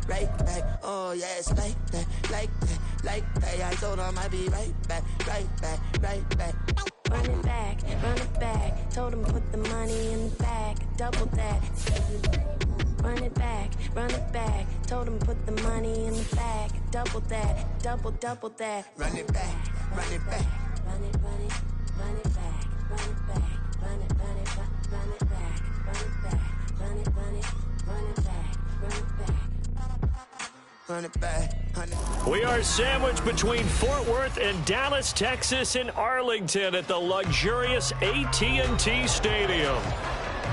right back. Oh yeah, it's like that, like that, like that. I told him I'd be right back, right back, right back. Run it back, told him put the money in the bag, double that. Run it back, told him put the money in the bag, double that, double that. Run it back, run it back. Run it back, run it back, run it back, run it back, run it back, run it back, run it back. Run it back, We are sandwiched between Fort Worth and Dallas, Texas, in Arlington at the luxurious AT&T Stadium.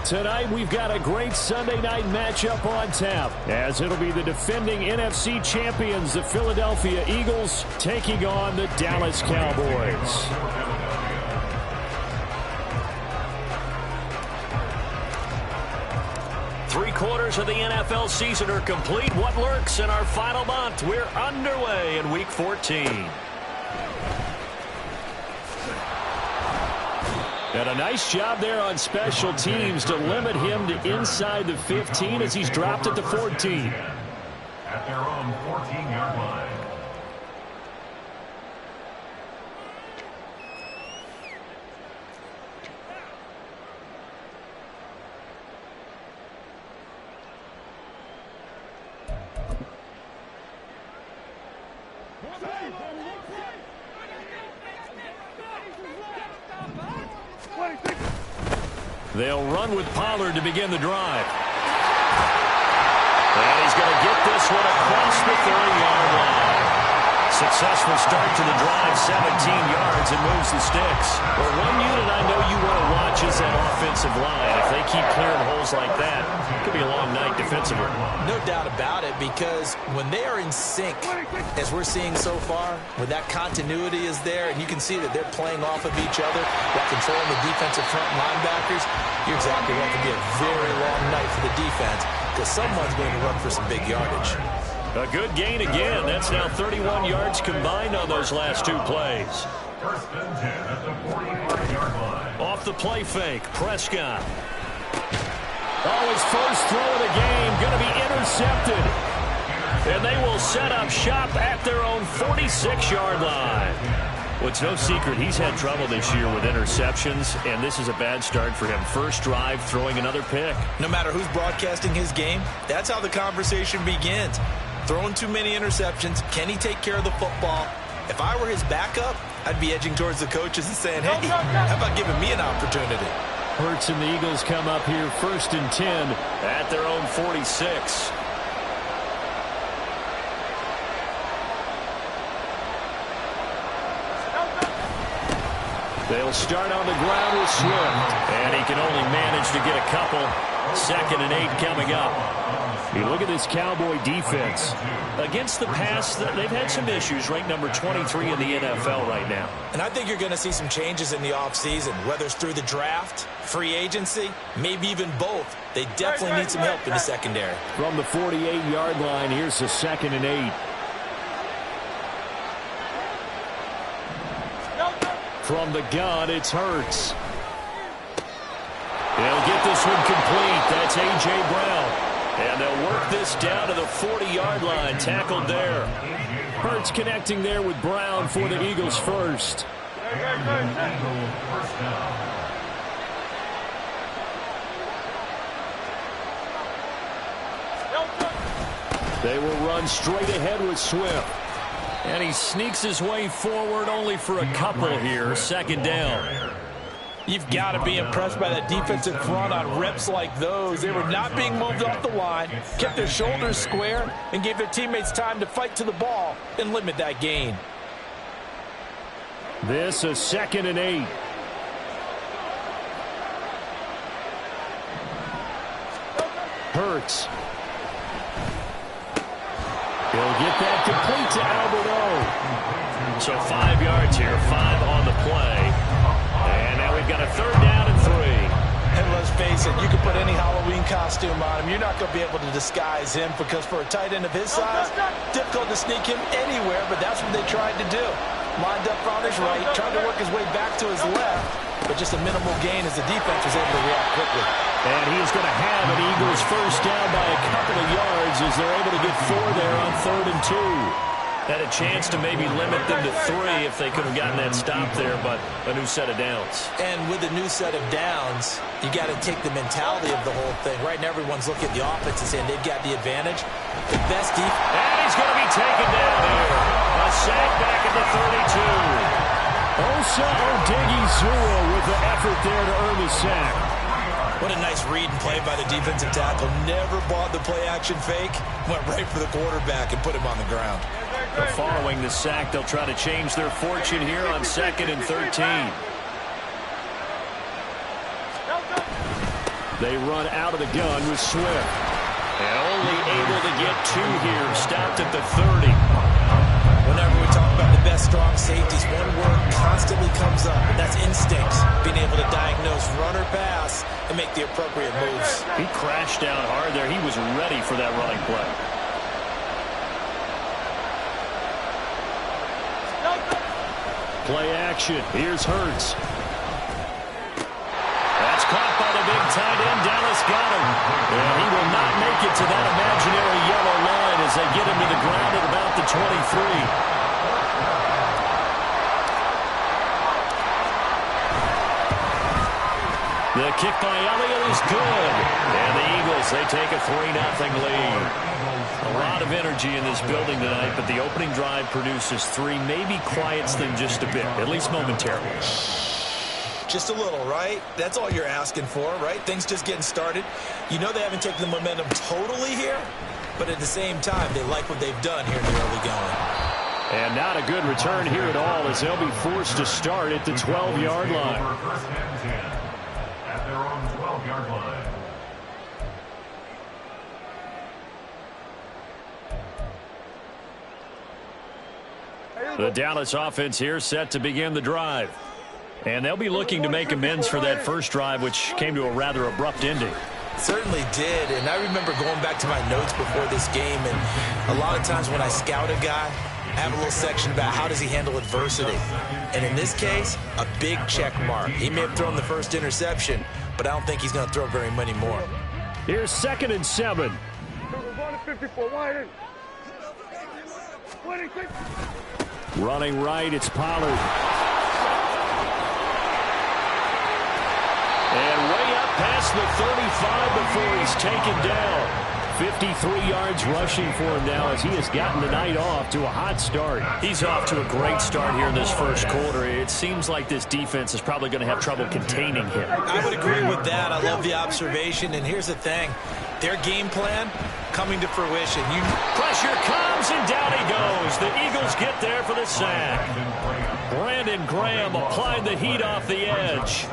Tonight, we've got a great Sunday night matchup on tap, as it'll be the defending NFC champions, the Philadelphia Eagles, taking on the Dallas Cowboys. Three-quarters of the NFL season are complete. What lurks in our final month? We're underway in Week 14. And a nice job there on special teams to limit him to inside the 15 as he's dropped at the 14. At their own 14-yard line. They'll run with Pollard to begin the drive. And he's going to get this one across the 30-yard line. Successful start to the drive, 17 yards, and moves the sticks. Well, one unit I know you want to watch is that offensive line. If they keep clearing holes like that, it could be a long night defensively. No doubt about it, because when they are in sync, as we're seeing so far, when that continuity is there, and you can see that they're playing off of each other while controlling the defensive front linebackers, you're exactly right. It could be a very long night for the defense, because someone's going to run for some big yardage. A good gain again. That's now 31 yards combined on those last two plays. First and 10 at the 45-yard line. Off the play fake, Prescott. Oh, his first throw of the game going to be intercepted. And they will set up shop at their own 46-yard line. Well, it's no secret he's had trouble this year with interceptions, and this is a bad start for him. First drive, throwing another pick. No matter who's broadcasting his game, that's how the conversation begins. Throwing too many interceptions. Can he take care of the football? If I were his backup, I'd be edging towards the coaches and saying, hey, how about giving me an opportunity? Hurts and the Eagles come up here first and 10 at their own 46. They'll start on the ground with Swift, and he can only manage to get a couple. 2nd and 8 coming up. You look at this Cowboy defense. Against the pass, they've had some issues, ranked number 23 in the NFL right now. And I think you're going to see some changes in the offseason, whether it's through the draft, free agency, maybe even both. They definitely need some help in the secondary. From the 48-yard line, here's the 2nd and 8. From the gun, it's Hurts. They'll get this one complete. That's A.J. Brown. And they'll work this down to the 40-yard line. Tackled there. Hurts connecting there with Brown for the Eagles first. They will run straight ahead with Swift. And he sneaks his way forward only for a couple here. 2nd down. You've got to be impressed by that defensive front on reps like those. They were not being moved off the line, kept their shoulders square, and gave their teammates time to fight to the ball and limit that gain. This is 2nd and 8. Hurts. He'll get that complete to Albert O. So 5 yards here, 5 on the play. And now we've got a 3rd down and 3. And let's face it, you can put any Halloween costume on him. You're not going to be able to disguise him, because for a tight end of his size, difficult to sneak him anywhere, but that's what they tried to do. Lined up on his right, tried to work his way back to his left, but just a minimal gain as the defense was able to react quickly. And he's going to have an Eagles first down by a couple of yards as they're able to get 4 there on 3rd and 2. Had a chance to maybe limit them to 3 if they could have gotten that stop there, but a new set of downs. And with a new set of downs, you got to take the mentality of the whole thing. Right now, everyone's looking at the offense and saying they've got the advantage. The best defense. And he's going to be taken down here. A sack back at the 32. Osa Odighizuwa with the effort there to earn the sack. What a nice read and play by the defensive tackle. Never bought the play-action fake. Went right for the quarterback and put him on the ground. But following the sack, they'll try to change their fortune here on 2nd and 13. They run out of the gun with Swift. And only able to get 2 here. Stopped at the 30. Whenever we talk about the best strong safeties, one word constantly comes up, and that's instincts. Being able to diagnose run or pass and make the appropriate moves. He crashed down hard there. He was ready for that running play. Play action. Here's Hurts. That's caught by the big tight end. Dallas got him. And he will not make it to that imaginary yellow line as they get him to the ground at about the 23. The kick by Elliott is good. And the Eagles, they take a 3-0 lead. A lot of energy in this building tonight, but the opening drive produces 3, maybe quiets them just a bit, at least momentarily. Just a little, right? That's all you're asking for, right? Things just getting started. You know they haven't taken the momentum totally here, but at the same time, they like what they've done here in the early going. And not a good return here at all as they'll be forced to start at the 12-yard line. At their own 12-yard line. The Dallas offense here set to begin the drive. And they'll be looking to make amends for that first drive, which came to a rather abrupt ending. Certainly did, and I remember going back to my notes before this game, and a lot of times when I scout a guy, I have a little section about how does he handle adversity. And in this case, a big check mark. He may have thrown the first interception, but I don't think he's going to throw very many more. Here's 2nd and 7. Running right, it's Pollard. And way up past the 35 before he's taken down. 53 yards rushing for him now as he has gotten the night off to a hot start. He's off to a great start here in this first quarter. It seems like this defense is probably going to have trouble containing him. I would agree with that. I love the observation. And here's the thing. Their game plan coming to fruition. Pressure comes, and down he goes. The Eagles get there for the sack. Brandon Graham applied the heat off the edge.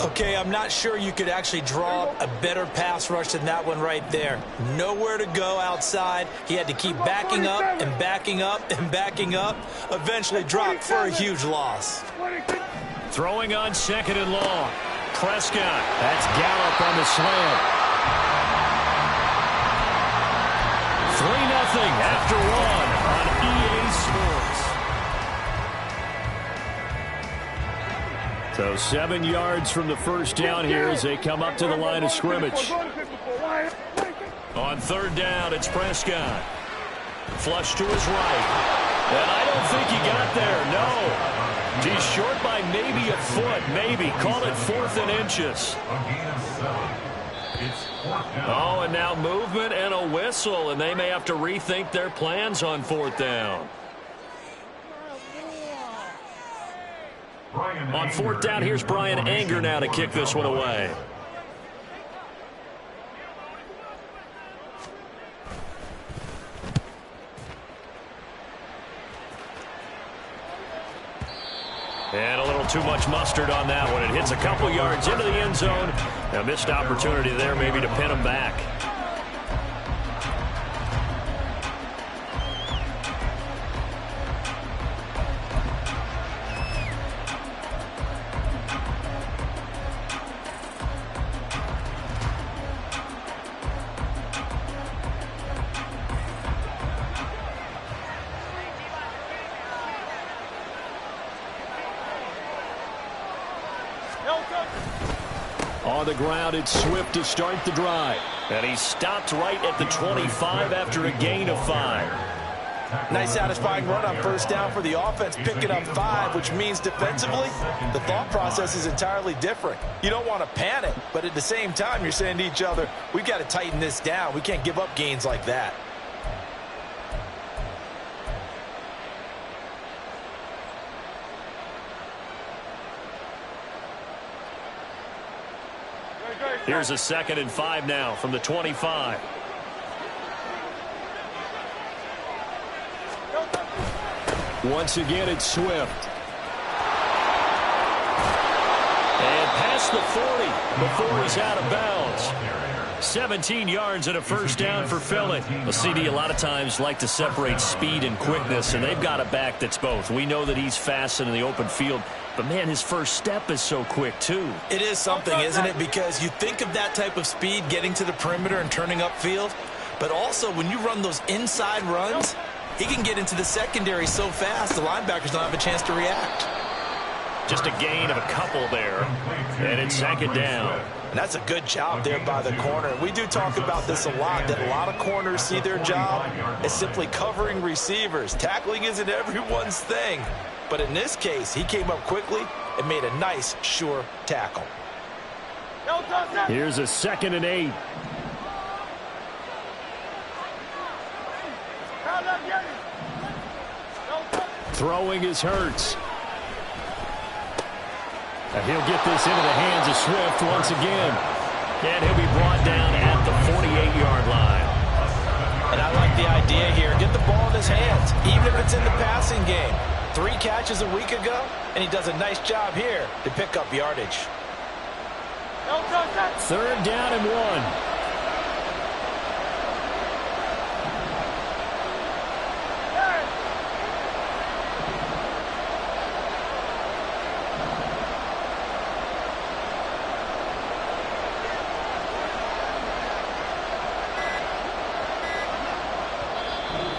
Okay, I'm not sure you could actually draw a better pass rush than that one right there. Nowhere to go outside. He had to keep backing up and backing up and backing up. Eventually dropped for a huge loss. Throwing on 2nd and long. Prescott. That's Gallup on the slant. 3-0 after 1 on EA Sports. So 7 yards from the first down here as they come up to the line of scrimmage. On 3rd down, it's Prescott. Flush to his right. And I don't think he got there, no. He's short by maybe a foot, maybe. Call it 4th and inches. Oh, and now movement and a whistle, and they may have to rethink their plans on 4th down. On 4th down, here's Brian Anger now to kick this one away. And a little too much mustard on that one. It hits a couple yards into the end zone. A missed opportunity there maybe to pin him back. On the ground, it's Swift to start the drive. And he stopped right at the 25 after a gain of 5. Nice satisfying run on first down for the offense, picking up 5, which means defensively, the thought process is entirely different. You don't want to panic, but at the same time, you're saying to each other, we've got to tighten this down. We can't give up gains like that. Here's a 2nd and 5 now from the 25. Once again, it's Swift. And past the 40 before he's out of bounds. 17 yards and a first down for Philly. A CD a lot of times like to separate speed and quickness, and they've got a back that's both. We know that he's fast in the open field, but, man, his first step is so quick, too. It is something, isn't it? Because you think of that type of speed getting to the perimeter and turning upfield, but also when you run those inside runs, he can get into the secondary so fast the linebackers don't have a chance to react. Just a gain of a couple there, and it's 2nd down. And that's a good job there by the corner. We do talk about this a lot, that a lot of corners see their job as simply covering receivers. Tackling isn't everyone's thing. But in this case, he came up quickly and made a nice, sure tackle. Here's a 2nd and 8. Throwing is Hurts. And he'll get this into the hands of Swift once again. And he'll be brought down at the 48-yard line. And I like the idea here. Get the ball in his hands, even if it's in the passing game. 3 catches a week ago, and he does a nice job here to pick up yardage. 3rd down and 1.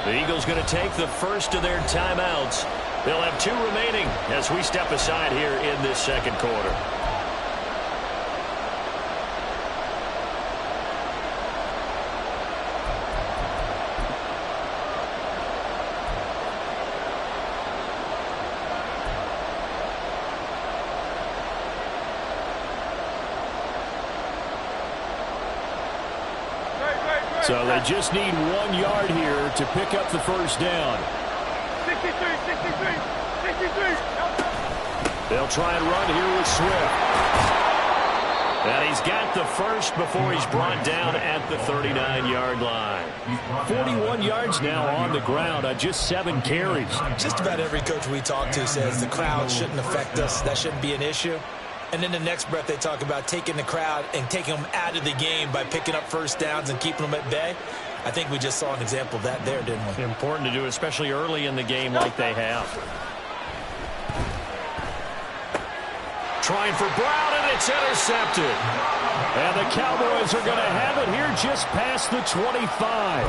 The Eagles going to take the first of their timeouts. They'll have 2 remaining as we step aside here in this 2nd quarter. So they just need 1 yard here to pick up the first down. 63. They'll try and run here with Swift. And he's got the first before he's brought down at the 39-yard line. 41 yards now on the ground on just 7 carries. Just about every coach we talk to says the crowd shouldn't affect us. That shouldn't be an issue. And in the next breath, they talk about taking the crowd and taking them out of the game by picking up first downs and keeping them at bay. I think we just saw an example of that there, didn't we? Important to do, especially early in the game like they have. Trying for Brown, and it's intercepted. And the Cowboys are going to have it here just past the 25.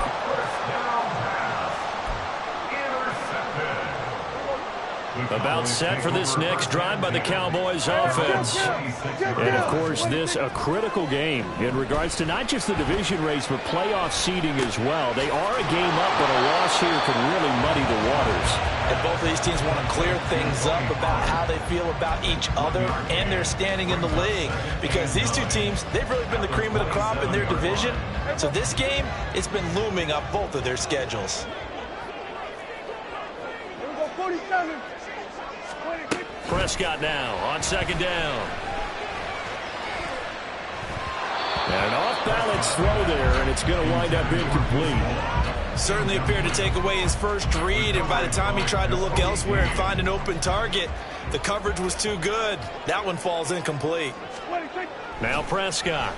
About set for this next drive by the Cowboys offense. And, of course, this a critical game in regards to not just the division race, but playoff seeding as well. They are a game up, but a loss here could really muddy the waters. And both of these teams want to clear things up about how they feel about each other and their standing in the league. Because these two teams, they've really been the cream of the crop in their division. So this game, it's been looming up both of their schedules. Prescott now on 2nd down. And an off-balance throw there, and it's going to wind up incomplete. Certainly appeared to take away his first read, and by the time he tried to look elsewhere and find an open target, the coverage was too good. That one falls incomplete. Now Prescott.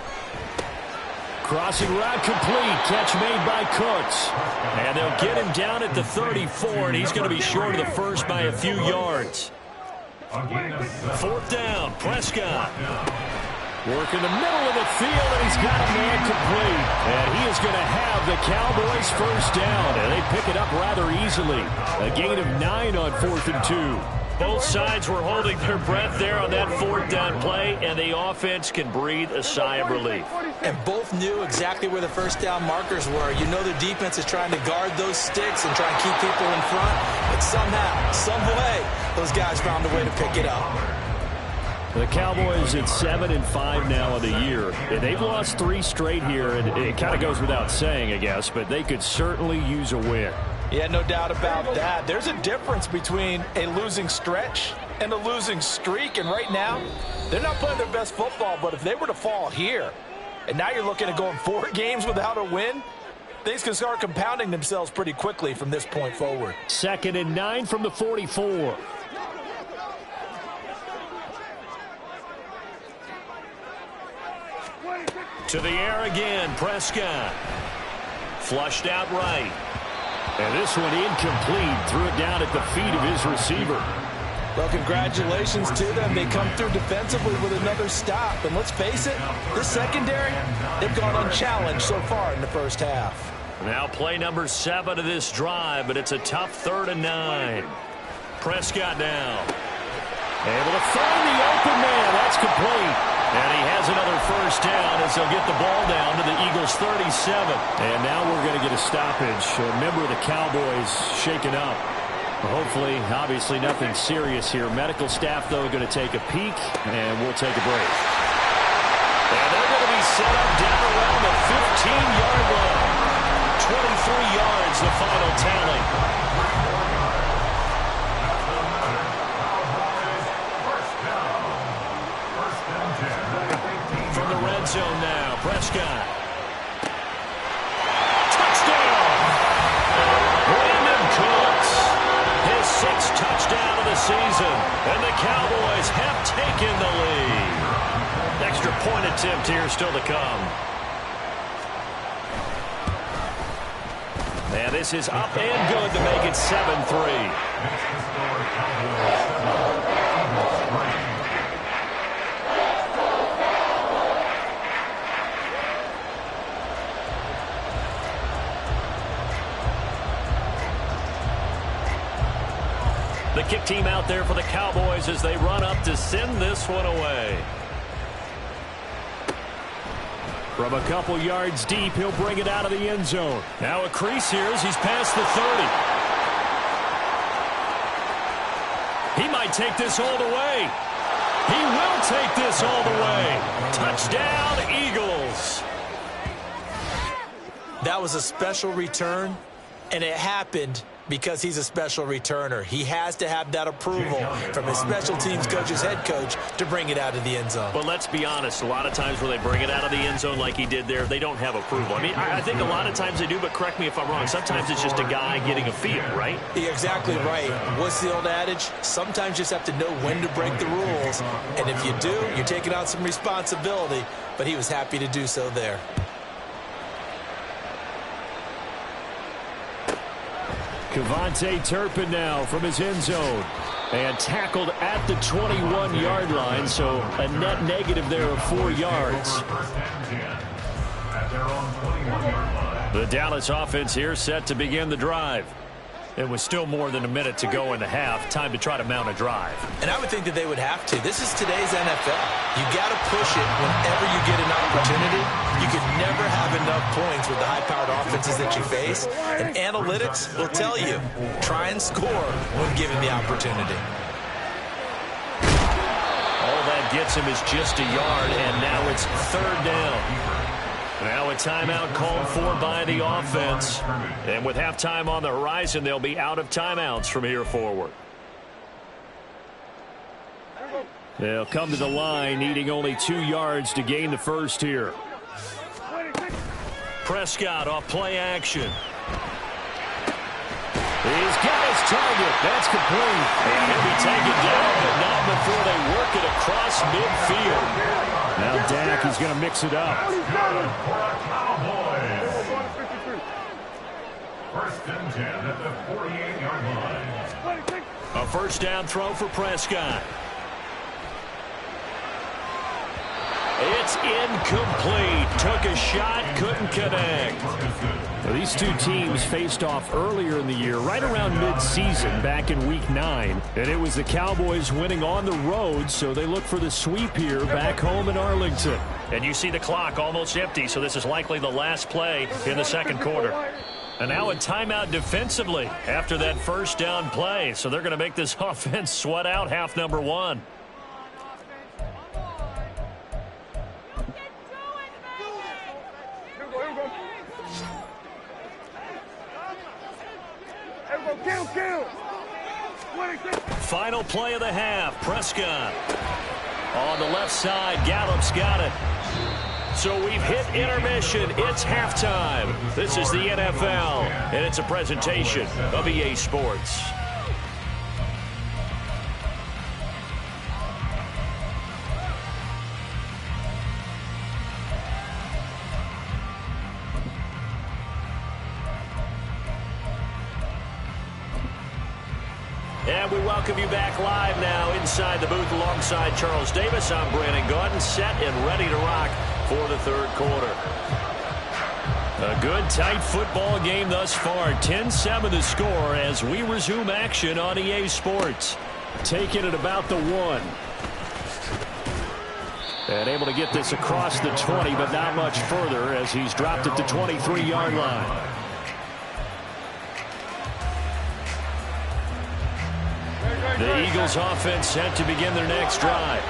Crossing route complete. Catch made by Cooks. And they'll get him down at the 34, and he's going to be short of the first by a few yards. 4th down, Prescott. Work in the middle of the field, and he's got a man complete. And he is going to have the Cowboys first down, and they pick it up rather easily. A gain of 9 on 4th and 2. Both sides were holding their breath there on that fourth down play, and the offense can breathe a sigh of relief. And both knew exactly where the first down markers were. You know the defense is trying to guard those sticks and try and keep people in front, but somehow, some way, those guys found a way to pick it up. The Cowboys at 7-5 now of the year. And they've lost 3 straight here, and it kind of goes without saying, I guess, but they could certainly use a win. Yeah, no doubt about that. There's a difference between a losing stretch and a losing streak, and right now, they're not playing their best football, but if they were to fall here, and now you're looking at going 4 games without a win, things can start compounding themselves pretty quickly from this point forward. 2nd and 9 from the 44. To the air again, Prescott. Flushed out right. And this one incomplete. Threw it down at the feet of his receiver. Well, congratulations to them. They come through defensively with another stop. And let's face it, this secondary, they've gone unchallenged so far in the first half. Now play number 7 of this drive, but it's a tough 3rd and 9. Prescott now. Able to find the open man. That's complete. And he has another first down as they'll get the ball down to the Eagles' 37. And now we're going to get a stoppage. A member of the Cowboys shaken up. Hopefully, obviously nothing serious here. Medical staff, though, going to take a peek, and we'll take a break. And they're going to be set up down around the 15-yard line. 23 yards, the final tally. From the red zone now, Prescott. Touchdown! Brandon Cooks, his 6th touchdown of the season, and the Cowboys have taken the lead. Extra point attempt here still to come. And this is up and good to make it 7-3. The kick team out there for the Cowboys as they run up to send this one away. From a couple yards deep, he'll bring it out of the end zone. Now a crease here as he's past the 30. He might take this all the way. He will take this all the way. Touchdown, Eagles. That was a special return, and it happened because he's a special returner. He has to have that approval from his special teams coach's head coach to bring it out of the end zone. But let's be honest, a lot of times when they bring it out of the end zone like he did there, they don't have approval. I mean, I think a lot of times they do, but correct me if I'm wrong. Sometimes it's just a guy getting a feel, right? You're exactly right. What's the old adage? Sometimes you just have to know when to break the rules. And if you do, you're taking on some responsibility. But he was happy to do so there. Kevontae Turpin now from his end zone. And tackled at the 21-yard line, so a net negative there of 4 yards. The Dallas offense here set to begin the drive. It was still more than a minute to go in the half. Time to try to mount a drive. And I would think that they would have to. This is today's NFL. You got to push it whenever you get an opportunity. You can never have enough points with the high-powered offenses that you face. And analytics will tell you, try and score when given the opportunity. All that gets him is just a yard, and now it's 3rd down. Now a timeout called for by the offense. And with halftime on the horizon, they'll be out of timeouts from here forward. They'll come to the line, needing only 2 yards to gain the first here. Prescott off play action. He's got his target. That's complete. And he'll be taken down, but not before they work it across midfield. Now Dak is going to mix it up. First and 10 at the 48-yard line. A first down throw for Prescott. It's incomplete. Took a shot, couldn't connect. Well, these two teams faced off earlier in the year, right around mid-season, back in Week 9. And it was the Cowboys winning on the road, so they look for the sweep here back home in Arlington. And you see the clock almost empty, so this is likely the last play in the second quarter. And now a timeout defensively after that first down play. So they're going to make this offense sweat out half number one. Final play of the half. Prescott on the left side. Gallup's got it. So we've hit intermission. It's halftime. This is the NFL, and it's a presentation of EA Sports. And we welcome you back live now inside the booth alongside Charles Davis. I'm Brandon Gaudin, set and ready to rock for the third quarter. A good, tight football game thus far. 10-7 the score as we resume action on EA Sports. Taking it about the 1. And able to get this across the 20, but not much further as he's dropped at the 23-yard line. The Eagles offense set to begin their next drive.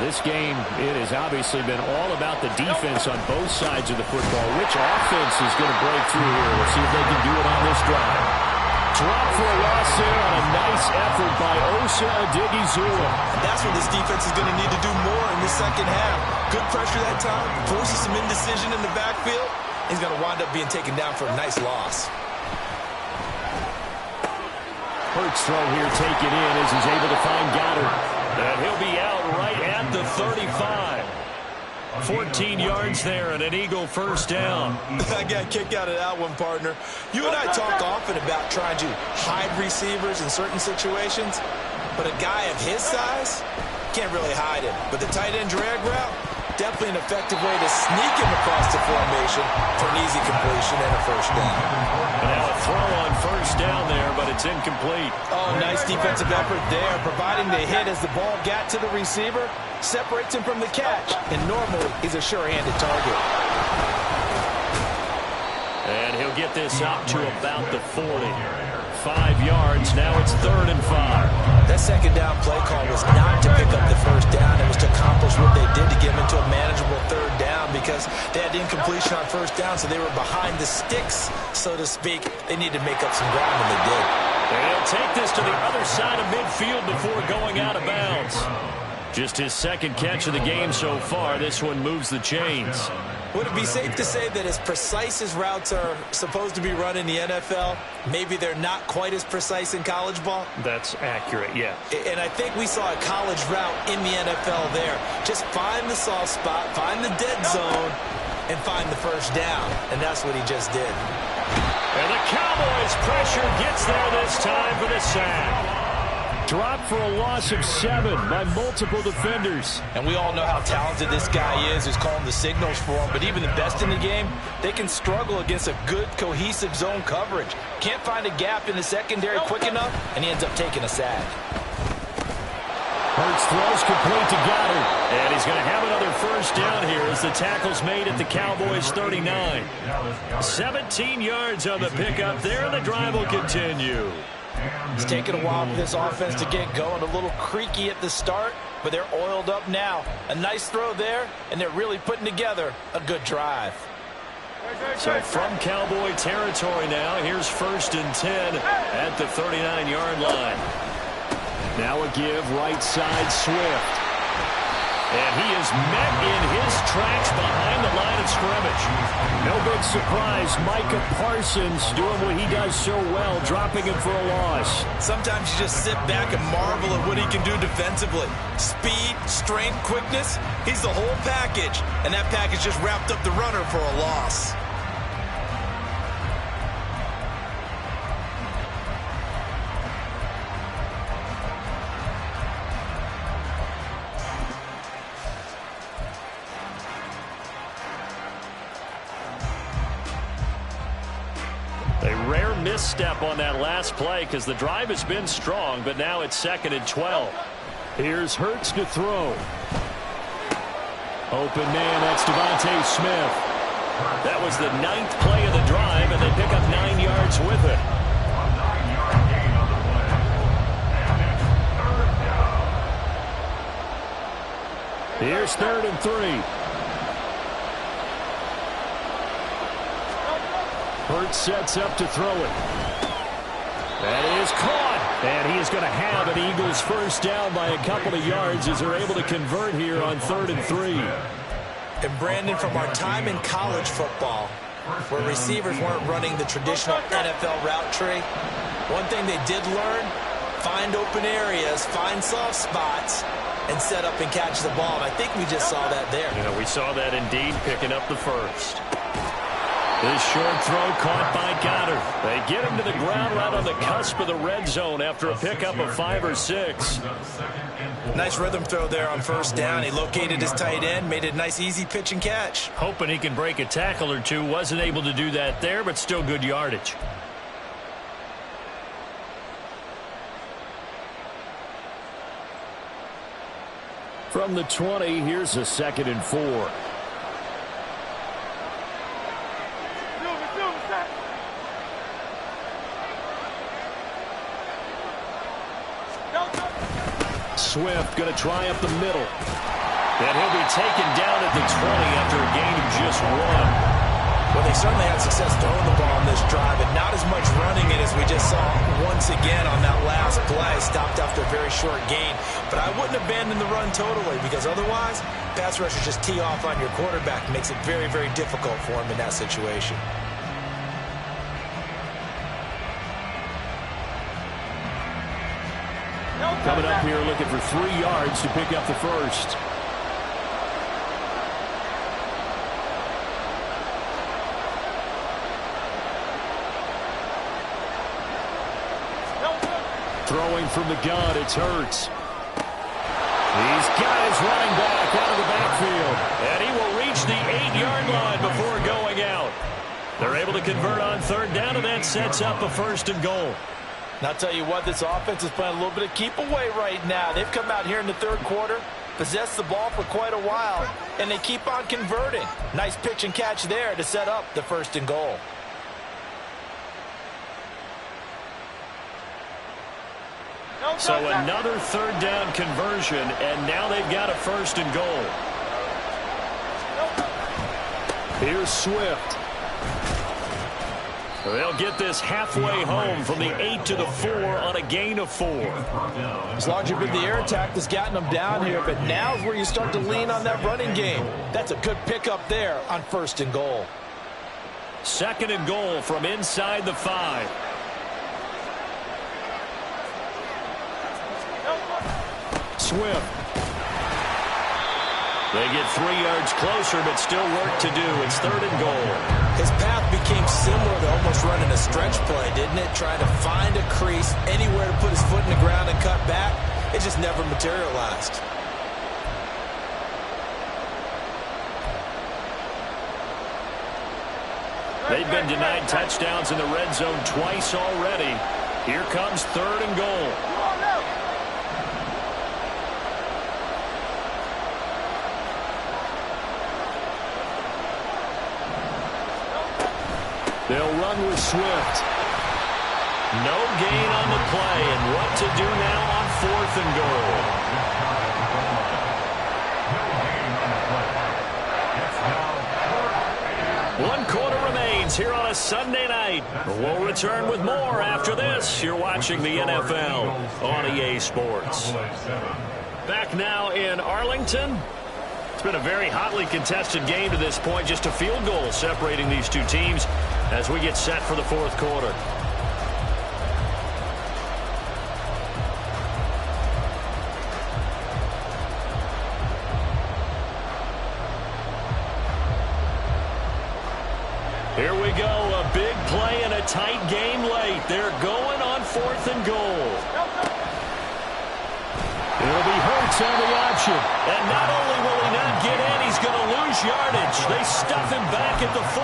This game, it has obviously been all about the defense on both sides of the football. Which offense is going to break through here? We'll see if they can do it on this drive. Drop for a loss there on a nice effort by Osa Odighizuwa. That's what this defense is going to need to do more in the second half. Good pressure that time, forces some indecision in the backfield. He's going to wind up being taken down for a nice loss. Hurts throw here taken in as he's able to find Goddard. And he'll be out right at the 35. 14 yards there and an Eagle first down. I got a kick out of that one, partner. You and I talk often about trying to hide receivers in certain situations, but a guy of his size can't really hide him. But the tight end drag route, definitely an effective way to sneak him across the formation for an easy completion and a first down. Now a throw on first down there, but it's incomplete. Oh, nice defensive effort there, providing the hit as the ball got to the receiver, separates him from the catch, and normally he's a sure-handed target. And he'll get this up to about the 40. 5 yards, now it's 3rd and 5. That second down play call was not to pick up the first down. It was to accomplish what they did to get them into a manageable 3rd down because they had incompletion on first down, so they were behind the sticks, so to speak. They needed to make up some ground, and they did. And he'll take this to the other side of midfield before going out of bounds. Just his second catch of the game so far. This one moves the chains. Would it be safe to say that as precise as routes are supposed to be run in the NFL, maybe they're not quite as precise in college ball? That's accurate, yeah. And I think we saw a college route in the NFL there. Just find the soft spot, find the dead zone, and find the first down. And that's what he just did. And the Cowboys' pressure gets there this time for the sack. Dropped for a loss of 7 by multiple defenders. And we all know how talented this guy is who's calling the signals for him. But even the best in the game, they can struggle against a good, cohesive zone coverage. Can't find a gap in the secondary quick enough, and he ends up taking a sack. Hurts throws complete to Goddard. And he's going to have another first down here as the tackle's made at the Cowboys' 39. 17 yards on the pickup there, and the drive will continue. It's taken a while for this offense to get going. A little creaky at the start, but they're oiled up now. A nice throw there, and they're really putting together a good drive. So from Cowboy territory now, here's 1st and 10 at the 39-yard line. Now a give right side Swift. And he is met in his tracks behind the line of scrimmage. No big surprise, Micah Parsons doing what he does so well, dropping him for a loss. Sometimes you just sit back and marvel at what he can do defensively. Speed, strength, quickness, he's the whole package. And that package just wrapped up the runner for a loss. rare misstep on that last play because the drive has been strong, but now it's 2nd and 12. Here's Hurts to throw. Open man, that's Devontae Smith. That was the 9th play of the drive, and they pick up 9 yards with it. A 9-yard gain on the play. And it's 3rd down. Here's 3rd and 3. Hurts sets up to throw it. That is caught. And he is going to have an Eagles first down by a couple of yards as they're able to convert here on 3rd and 3. And Brandon, from our time in college football, where receivers weren't running the traditional NFL route tree, one thing they did learn, find open areas, find soft spots, and set up and catch the ball. And I think we just saw that there. Yeah, we saw that indeed, picking up the first. This short throw caught by Goddard. They get him to the ground right on the cusp of the red zone after a pickup of 5 or 6. Nice rhythm throw there on first down. He located his tight end, made it a nice easy pitch and catch. Hoping he can break a tackle or two. Wasn't able to do that there, but still good yardage. From the 20, here's a 2nd and 4. Swift going to try up the middle. And he'll be taken down at the 20 after a gain of just 1. Well, they certainly had success throwing the ball on this drive, and not as much running it as we just saw once again on that last play. Stopped after a very short gain. But I wouldn't abandon the run totally, because otherwise, pass rushers just tee off on your quarterback. It makes it very, very difficult for him in that situation. Coming up here looking for 3 yards to pick up the first. Throwing from the gun, it's Hurts. He's got his running back out of the backfield. And he will reach the 8-yard line before going out. They're able to convert on 3rd down, and that sets up a 1st and goal. And I'll tell you what, this offense is playing a little bit of keep away right now. They've come out here in the 3rd quarter, possessed the ball for quite a while, and they keep on converting. Nice pitch and catch there to set up the 1st and goal. So another 3rd down conversion, and now they've got a 1st and goal. Here's Swift. They'll get this halfway home from the 8 to the 4 on a gain of 4. As long as you've been the air attack that's gotten them down here, but now's where you start to lean on that running game. That's a good pickup there on 1st and goal. 2nd and goal from inside the 5. Swift. They get 3 yards closer, but still work to do. It's 3rd and goal. His path became similar to almost running a stretch play, didn't it? Trying to find a crease, anywhere to put his foot in the ground and cut back. It just never materialized. They've been denied touchdowns in the red zone twice already. Here comes 3rd and goal. They'll run with Swift. No gain on the play, and what to do now on 4th and goal. 1 quarter remains here on a Sunday night. We'll return with more after this. You're watching the NFL on EA Sports. Back now in Arlington. It's been a very hotly contested game to this point. Just a field goal separating these two teams as we get set for the 4th quarter. Here we go, a big play and a tight game late. They're going on 4th and goal. It'll be Hurts on the option. And not only will he not get in, he's going to lose yardage. They stuff him back at the 4.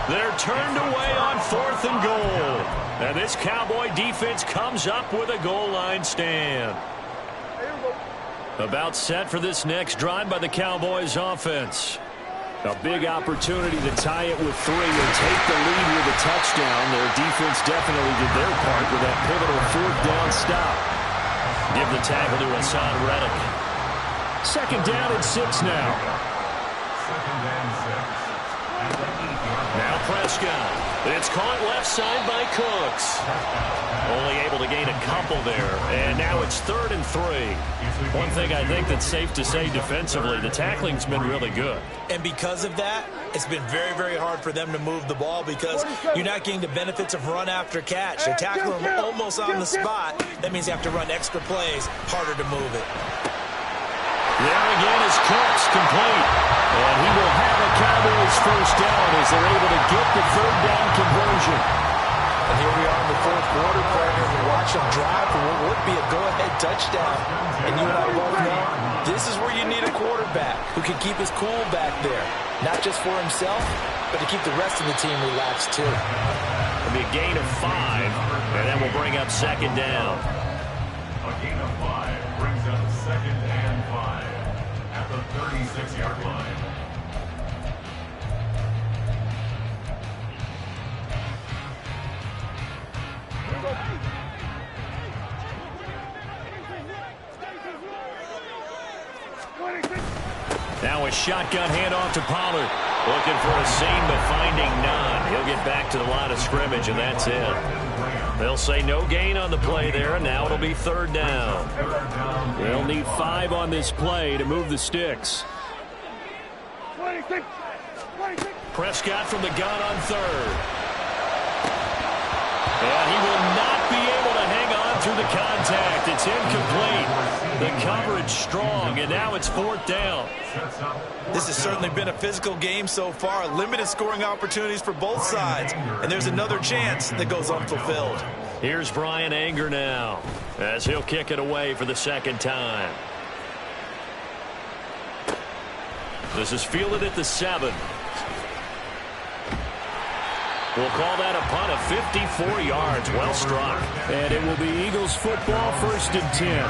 They're turned away on 4th and goal. And this Cowboy defense comes up with a goal line stand. About set for this next drive by the Cowboys offense. A big opportunity to tie it with 3 and take the lead with a touchdown. Their defense definitely did their part with that pivotal 4th down stop. Give the tackle to Hassan Reddick. 2nd down and 6 now. 2nd and 6. Now Prescott. It's caught left side by Cooks. Only able to gain a couple there. And now it's 3rd and 3. One thing I think that's safe to say defensively, the tackling's been really good. And because of that, it's been very, very hard for them to move the ball because you're not getting the benefits of run after catch. They're tackling them almost on the spot. That means you have to run extra plays, harder to move it. There again is Cooks, complete. And he will have a Cowboys 1st down as they're able to get the 3rd down conversion. And here we are in the 4th quarter, player, and watch them drive for what would be a go-ahead touchdown. And you and I both know this is where you need a quarterback who can keep his cool back there. Not just for himself, but to keep the rest of the team relaxed too. It'll be a gain of 5, and then we'll bring up 2nd down. A gain of 5 brings up 2nd and 5 at the 36-yard line. Now a shotgun handoff to Pollard. Looking for a seam, but finding none. He'll get back to the line of scrimmage, and that's it. They'll say no gain on the play there, and now it'll be 3rd down. They'll need 5 on this play to move the sticks. Prescott from the gun on 3rd. And he will not be able to hang on through the contact. It's incomplete. The coverage strong, and now it's 4th down. This has certainly been a physical game so far. Limited scoring opportunities for both sides. And there's another chance that goes unfulfilled. Here's Brian Anger now as he'll kick it away for the 2nd time. This is fielded at the 7. We'll call that a punt of 54 yards. Well struck. And it will be Eagles football, 1st and 10.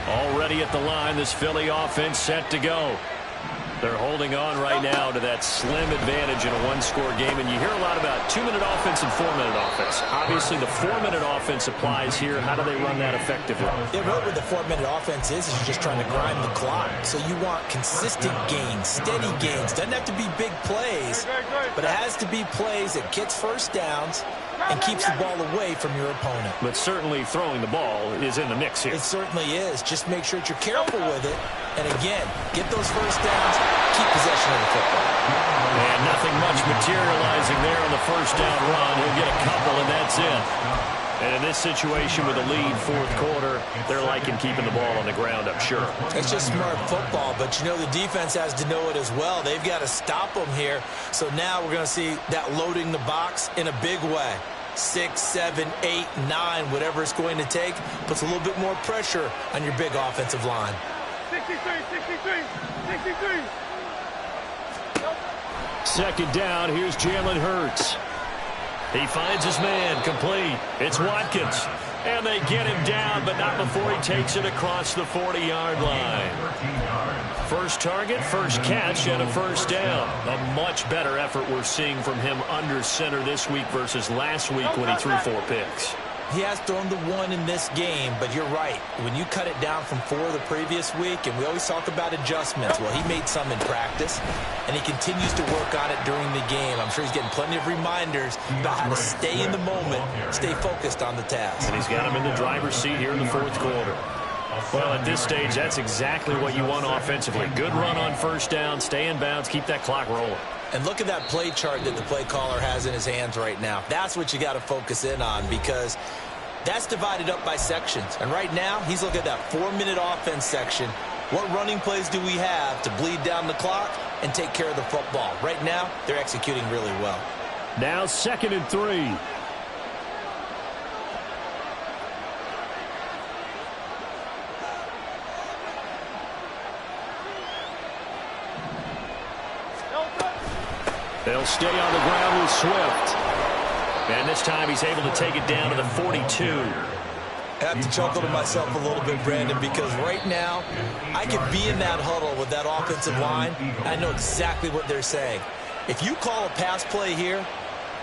Already at the line, this Philly offense set to go. They're holding on right now to that slim advantage in a 1-score game. And you hear a lot about 2-minute offense and 4-minute offense. Obviously, the 4-minute offense applies here. How do they run that effectively? Yeah, really what the 4-minute offense is you're just trying to grind the clock. So you want consistent gains, steady gains. Doesn't have to be big plays, but it has to be plays that gets 1st downs and keeps the ball away from your opponent. But certainly throwing the ball is in the mix here. It certainly is. Just make sure that you're careful with it. And again, get those 1st downs, keep possession of the football. And nothing much materializing there on the 1st down run. He'll get a couple, and that's it. And in this situation with a lead 4th quarter, they're liking keeping the ball on the ground, I'm sure. It's just smart football, but you know the defense has to know it as well. They've got to stop them here. So now we're going to see that loading the box in a big way. 6, 7, 8, 9, whatever it's going to take, puts a little bit more pressure on your big offensive line. 63, 63. 2nd down, here's Jalen Hurts. He finds his man, complete. It's Watkins. And they get him down, but not before he takes it across the 40-yard line. 1st target, 1st catch, and a 1st down. A much better effort we're seeing from him under center this week versus last week when he threw 4 picks. He has thrown the 1 in this game, but you're right. When you cut it down from 4 the previous week, and we always talk about adjustments, well, he made some in practice, and he continues to work on it during the game. I'm sure he's getting plenty of reminders about how to stay in the moment, stay focused on the task. And he's got him in the driver's seat here in the 4th quarter. Well, at this stage, that's exactly what you want offensively. Good run on 1st down, stay in bounds, keep that clock rolling. And look at that play chart that the play caller has in his hands right now. That's what you got to focus in on because that's divided up by sections. And right now, he's looking at that 4-minute offense section. What running plays do we have to bleed down the clock and take care of the football? Right now, they're executing really well. Now 2nd and 3. They'll stay on the ground with Swift. And this time he's able to take it down to the 42. I have to chuckle to myself a little bit, Brandon, because right now I could be in that huddle with that offensive line. I know exactly what they're saying. If you call a pass play here,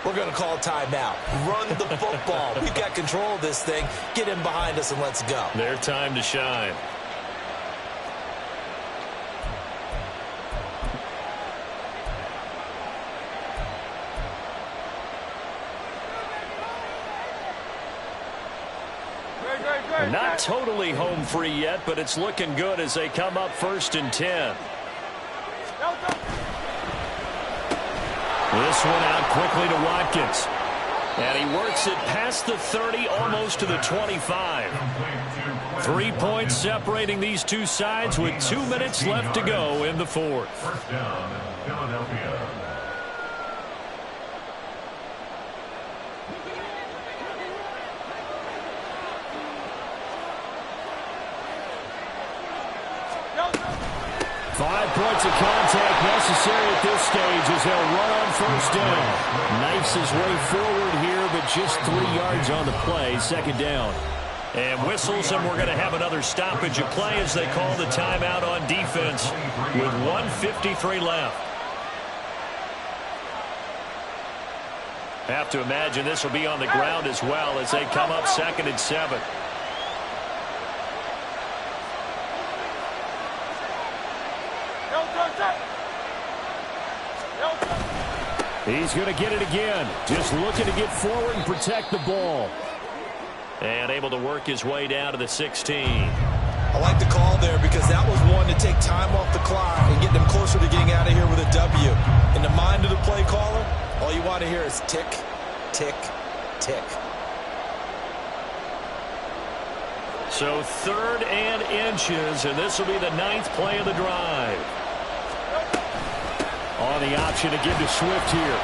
we're going to call a timeout. Run the football. We've got control of this thing. Get in behind us and let's go. Their time to shine. Not totally home free yet, but it's looking good as they come up 1st and 10. This one out quickly to Watkins. And he works it past the 30, almost to the 25. 3 points separating these two sides with 2 minutes left to go in the fourth. First down, Philadelphia. Points of contact necessary at this stage as they'll run on 1st down. Knifes his way forward here, but just 3 yards on the play. 2nd down. And whistles, and we're going to have another stoppage of play as they call the timeout on defense with 1:53 left. Have to imagine this will be on the ground as well as they come up 2nd and 7. He's going to get it again. Just looking to get forward and protect the ball. And able to work his way down to the 16. I like the call there because that was one to take time off the clock and get them closer to getting out of here with a W. In the mind of the play caller, all you want to hear is tick, tick, tick. So 3rd and inches, and this will be the 9th play of the drive. On the option to give to Swift here.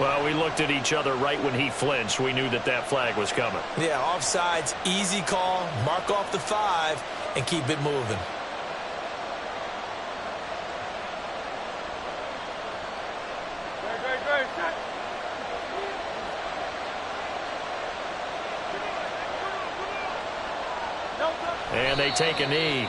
Well, we looked at each other right when he flinched. We knew that that flag was coming. Yeah, offsides, easy call, mark off the 5, and keep it moving. And they take a knee.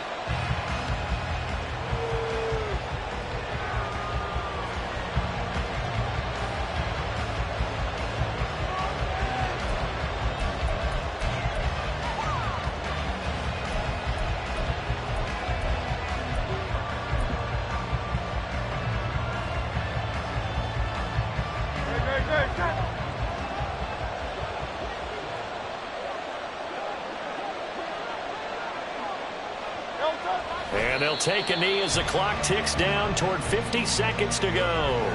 And they'll take a knee as the clock ticks down toward 50 seconds to go.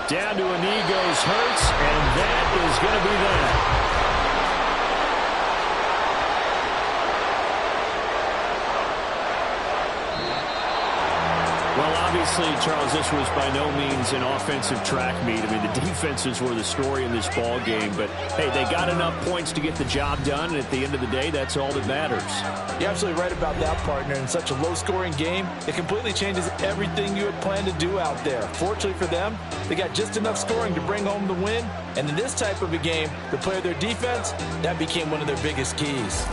Down to a knee goes Hurts, and that is going to be that. Well, obviously, Charles, this was by no means an offensive track meet. I mean, the defenses were the story in this ball game. But, hey, they got enough points to get the job done. And at the end of the day, that's all that matters. You're absolutely right about that, partner. In such a low-scoring game, it completely changes everything you had planned to do out there. Fortunately for them, they got just enough scoring to bring home the win. And in this type of a game, to play their defense, that became one of their biggest keys.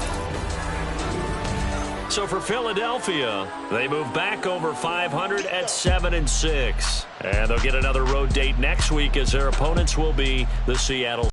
So for Philadelphia, they move back over 500 at 7-6. And they'll get another road date next week as their opponents will be the Seattle